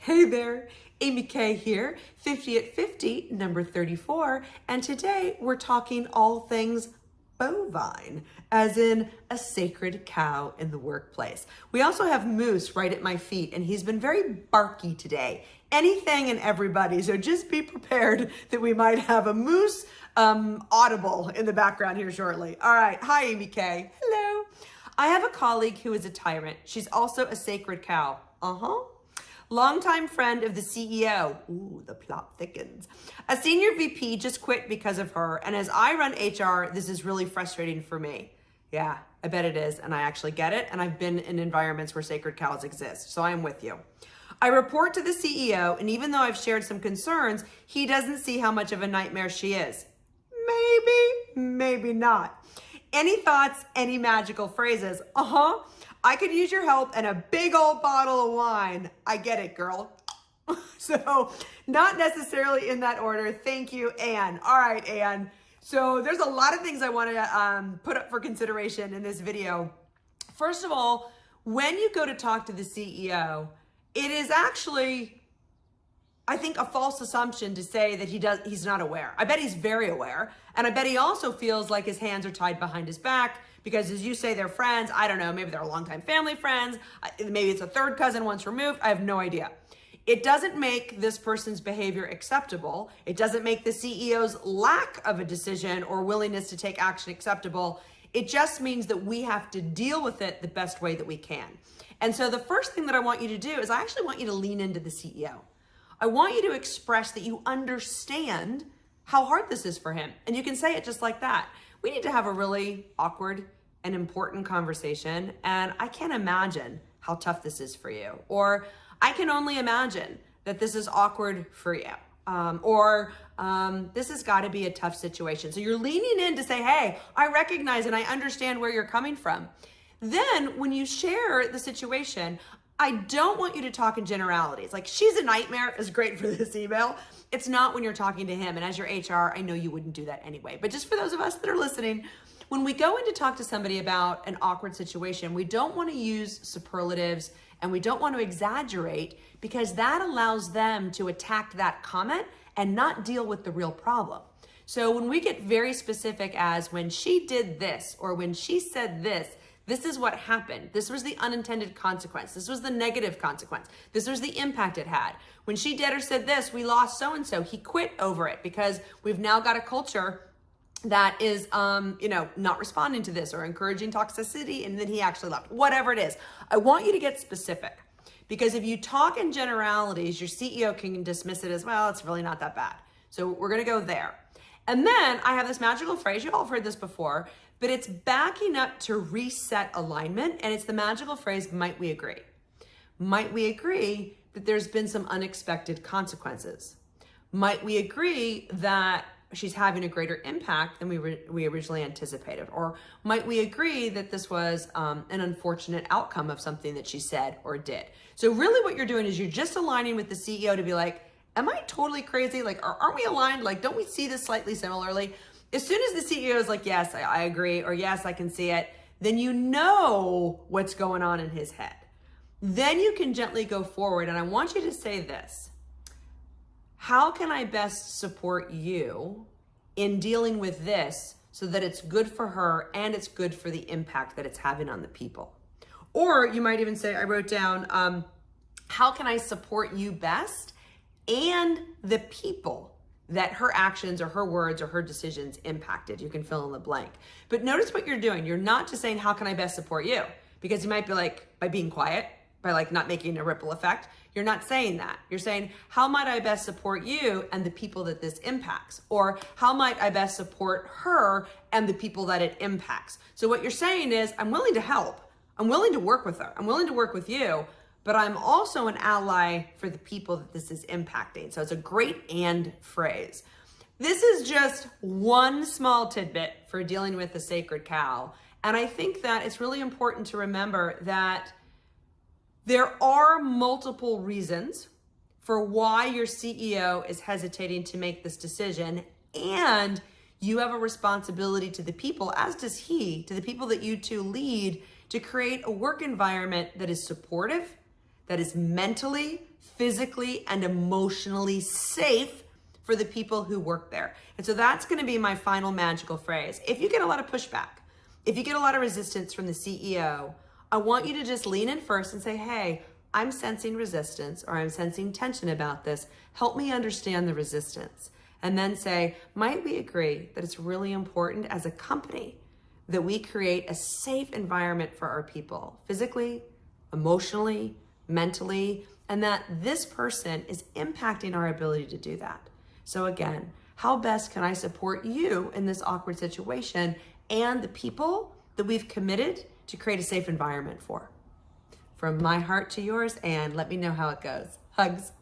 Hey there, AmyK here, 50 at 50, number 34, and today we're talking all things bovine, as in a sacred cow in the workplace. We also have Moose right at my feet, and he's been very barky today. Anything and everybody, so just be prepared that we might have a Moose audible in the background here shortly. All right, hi AmyK. Hello. I have a colleague who is a tyrant. She's also a sacred cow. Longtime friend of the CEO. Ooh, the plot thickens. A senior VP just quit because of her, and as I run HR, this is really frustrating for me. Yeah, I bet it is, and I actually get it, and I've been in environments where sacred cows exist, so I'm with you. I report to the CEO, and even though I've shared some concerns, he doesn't see how much of a nightmare she is. Maybe, maybe not. Any thoughts, any magical phrases? I could use your help and a big old bottle of wine. I get it, girl. So not necessarily in that order. Thank you, Anne. All right, Anne. So there's a lot of things I want to put up for consideration in this video. First of all, when you go to talk to the CEO, it is actually, I think, a false assumption to say that he's not aware. I bet he's very aware. And I bet he also feels like his hands are tied behind his back because, as you say, they're friends. I don't know, maybe they're longtime family friends. Maybe it's a third cousin once removed. I have no idea. It doesn't make this person's behavior acceptable. It doesn't make the CEO's lack of a decision or willingness to take action acceptable. It just means that we have to deal with it the best way that we can. And so the first thing that I want you to do is I actually want you to lean into the CEO. I want you to express that you understand how hard this is for him. And you can say it just like that. We need to have a really awkward and important conversation. And I can't imagine how tough this is for you. Or I can only imagine that this is awkward for you. This has got to be a tough situation. So you're leaning in to say, hey, I recognize and I understand where you're coming from. Then when you share the situation, I don't want you to talk in generalities. Like, she's a nightmare is great for this email. It's not when you're talking to him. And as your HR, I know you wouldn't do that anyway. But just for those of us that are listening, when we go in to talk to somebody about an awkward situation, we don't want to use superlatives and we don't want to exaggerate because that allows them to attack that comment and not deal with the real problem. So when we get very specific as when she did this or when she said this, this is what happened. This was the unintended consequence. This was the negative consequence. This was the impact it had. When she did or said this, we lost so-and-so. He quit over it because we've now got a culture that is, not responding to this or encouraging toxicity, and then he actually left. Whatever it is, I want you to get specific because if you talk in generalities, your CEO can dismiss it as, well, it's really not that bad. So we're going to go there. And then I have this magical phrase. You all have heard this before, but it's backing up to reset alignment. And it's the magical phrase, might we agree? Might we agree that there's been some unexpected consequences? Might we agree that she's having a greater impact than we originally anticipated? Or might we agree that this was an unfortunate outcome of something that she said or did? So really what you're doing is you're just aligning with the CEO to be like, am I totally crazy? Like, aren't we aligned? Like, don't we see this slightly similarly? As soon as the CEO is like, yes, I agree, or yes, I can see it, then you know what's going on in his head. Then you can gently go forward, and I want you to say this. How can I best support you in dealing with this so that it's good for her and it's good for the impact that it's having on the people? Or you might even say, I wrote down, how can I support you best and the people that her actions or her words or her decisions impacted? You can fill in the blank. But notice what you're doing. You're not just saying, how can I best support you? Because you might be like, by being quiet, by like not making a ripple effect. You're not saying that. You're saying, how might I best support you and the people that this impacts? Or how might I best support her and the people that it impacts? So what you're saying is, I'm willing to help. I'm willing to work with her. I'm willing to work with you, but I'm also an ally for the people that this is impacting. So it's a great and phrase. This is just one small tidbit for dealing with the sacred cow. And I think that it's really important to remember that there are multiple reasons for why your CEO is hesitating to make this decision. And you have a responsibility to the people, as does he, to the people that you two lead, to create a work environment that is supportive, that is mentally, physically and emotionally safe for the people who work there. And so that's going to be my final magical phrase. If you get a lot of pushback, if you get a lot of resistance from the CEO, I want you to just lean in first and say, hey, I'm sensing resistance or I'm sensing tension about this. Help me understand the resistance. And then say, might we agree that it's really important as a company that we create a safe environment for our people, physically, emotionally, mentally, and that this person is impacting our ability to do that. So again, how best can I support you in this awkward situation and the people that we've committed to create a safe environment for? From my heart to yours, and let me know how it goes. Hugs.